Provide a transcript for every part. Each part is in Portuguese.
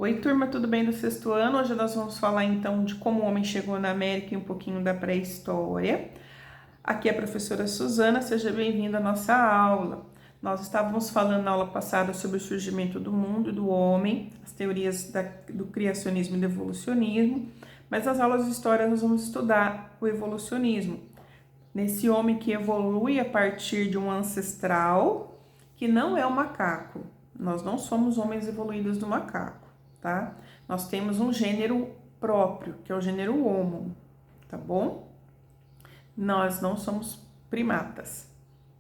Oi, turma, tudo bem do sexto ano? Hoje nós vamos falar então de como o homem chegou na América e um pouquinho da pré-história. Aqui é a professora Suzana, seja bem-vinda à nossa aula. Nós estávamos falando na aula passada sobre o surgimento do mundo e do homem, as teorias do criacionismo e do evolucionismo, mas nas aulas de história nós vamos estudar o evolucionismo, nesse homem que evolui a partir de um ancestral que não é o macaco. Nós não somos homens evoluídos do macaco, tá? Nós temos um gênero próprio, que é o gênero Homo, tá bom? Nós não somos primatas,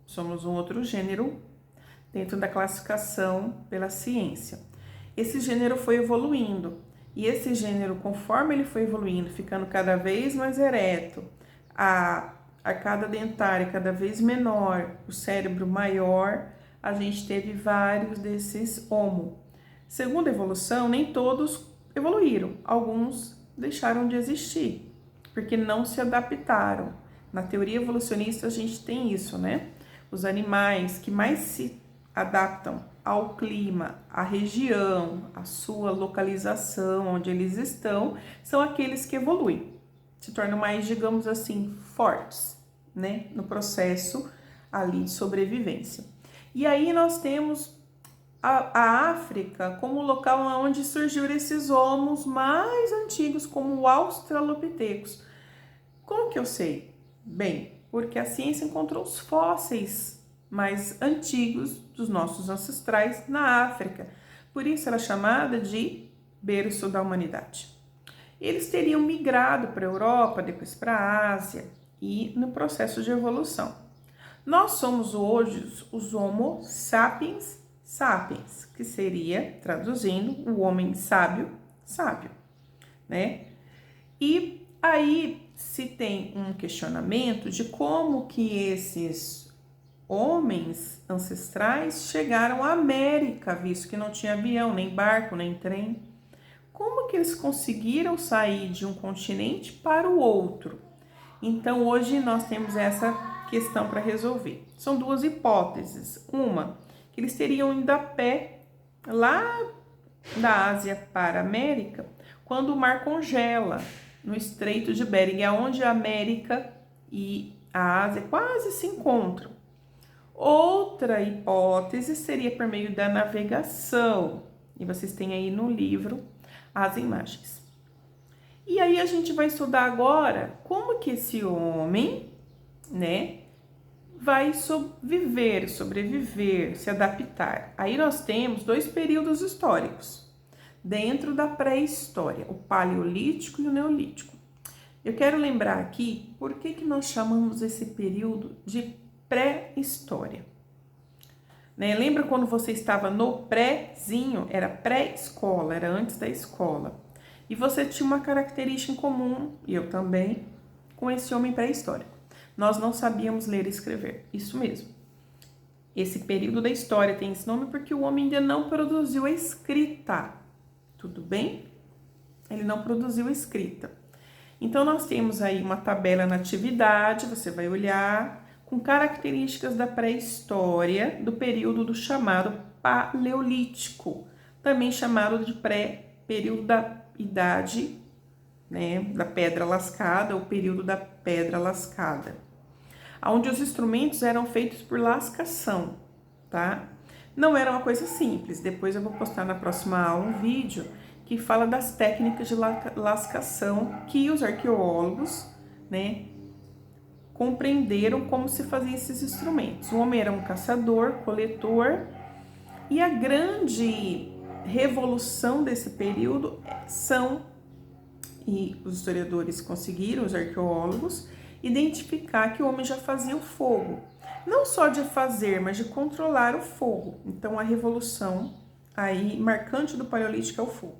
somos um outro gênero dentro da classificação pela ciência. Esse gênero foi evoluindo, e esse gênero, conforme ele foi evoluindo, ficando cada vez mais ereto, a arcada dentária cada vez menor, o cérebro maior, a gente teve vários desses Homo. Segundo a evolução, nem todos evoluíram, alguns deixaram de existir, porque não se adaptaram. Na teoria evolucionista a gente tem isso, né? Os animais que mais se adaptam ao clima, à região, à sua localização, onde eles estão, são aqueles que evoluem, se tornam mais, digamos assim, fortes, né? No processo ali de sobrevivência. E aí nós temos a África como local onde surgiram esses homos mais antigos, como o Australopithecus. Como que eu sei? Bem, porque a ciência encontrou os fósseis mais antigos dos nossos ancestrais na África. Por isso ela é chamada de berço da humanidade. Eles teriam migrado para a Europa, depois para a Ásia e no processo de evolução. Nós somos hoje os Homo sapiens sapiens, que seria, traduzindo, o homem sábio, né? E aí se tem um questionamento de como que esses homens ancestrais chegaram à América, visto que não tinha avião, nem barco, nem trem. Como que eles conseguiram sair de um continente para o outro? Então, hoje nós temos essa questão para resolver. São duas hipóteses. Uma, que eles teriam ido a pé lá da Ásia para a América, quando o mar congela no Estreito de Bering, é onde a América e a Ásia quase se encontram. Outra hipótese seria por meio da navegação, e vocês têm aí no livro as imagens. E aí a gente vai estudar agora como que esse homem, né, vai sobreviver, se adaptar. Aí nós temos dois períodos históricos dentro da pré-história, o Paleolítico e o Neolítico. Eu quero lembrar aqui por que nós chamamos esse período de pré-história. Né? Lembra quando você estava no prézinho? Era pré-escola, era antes da escola. E você tinha uma característica em comum, e eu também, com esse homem pré-histórico. Nós não sabíamos ler e escrever, isso mesmo. Esse período da história tem esse nome porque o homem ainda não produziu a escrita, tudo bem? Ele não produziu a escrita. Então, nós temos aí uma tabela na atividade, você vai olhar, com características da pré-história, do período do chamado Paleolítico, também chamado de período da idade, né, da pedra lascada, ou período da pedra lascada, onde os instrumentos eram feitos por lascação, tá? Não era uma coisa simples. Depois eu vou postar na próxima aula um vídeo que fala das técnicas de lascação que os arqueólogos, né, compreenderam como se faziam esses instrumentos. O homem era um caçador, coletor, e a grande revolução desse período e os historiadores conseguiram, os arqueólogos, identificar que o homem já fazia o fogo. Não só de fazer, mas de controlar o fogo. Então, a revolução aí marcante do Paleolítico é o fogo.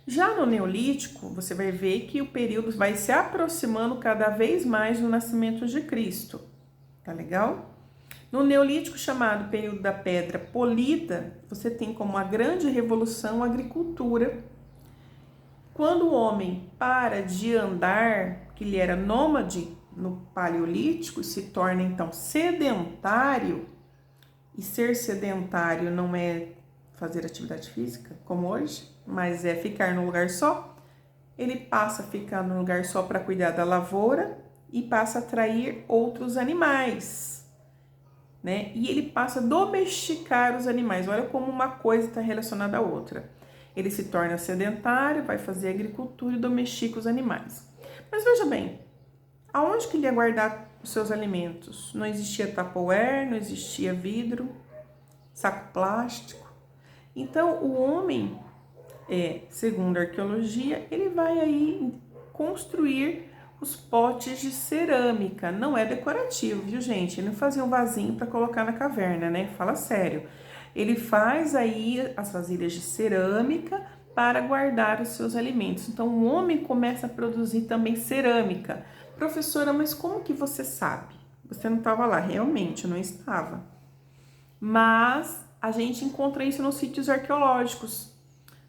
Já no Neolítico, você vai ver que o período vai se aproximando cada vez mais do nascimento de Cristo. Tá legal? No Neolítico, chamado período da pedra polida, você tem como a grande revolução a agricultura. Quando o homem para de andar, que ele era nômade no Paleolítico, se torna então sedentário, e ser sedentário não é fazer atividade física, como hoje, mas é ficar num lugar só. Ele passa a ficar num lugar só para cuidar da lavoura e passa a atrair outros animais, né? E ele passa a domesticar os animais. Olha como uma coisa está relacionada à outra. Ele se torna sedentário, vai fazer agricultura e domestica os animais. Mas veja bem, aonde que ele ia guardar os seus alimentos? Não existia Tupperware, não existia vidro, saco plástico. Então, o homem, segundo a arqueologia, ele vai aí construir os potes de cerâmica. Não é decorativo, viu, gente? Ele não fazia um vasinho para colocar na caverna, né? Fala sério. Ele faz aí as vasilhas de cerâmica para guardar os seus alimentos. Então, o homem começa a produzir também cerâmica. Professora, mas como que você sabe? Você não estava lá, realmente, eu não estava. Mas a gente encontra isso nos sítios arqueológicos,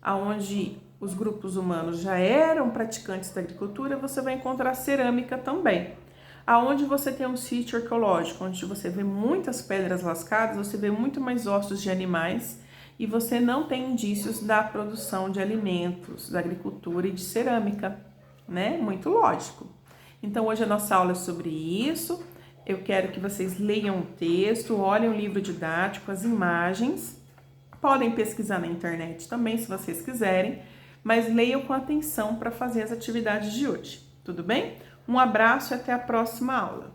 onde os grupos humanos já eram praticantes da agricultura, você vai encontrar cerâmica também. Aonde você tem um sítio arqueológico, onde você vê muitas pedras lascadas, você vê muito mais ossos de animais e você não tem indícios da produção de alimentos, da agricultura e de cerâmica, né? Muito lógico. Então, hoje a nossa aula é sobre isso. Eu quero que vocês leiam o texto, olhem o livro didático, as imagens. Podem pesquisar na internet também, se vocês quiserem, mas leiam com atenção para fazer as atividades de hoje, tudo bem? Um abraço e até a próxima aula.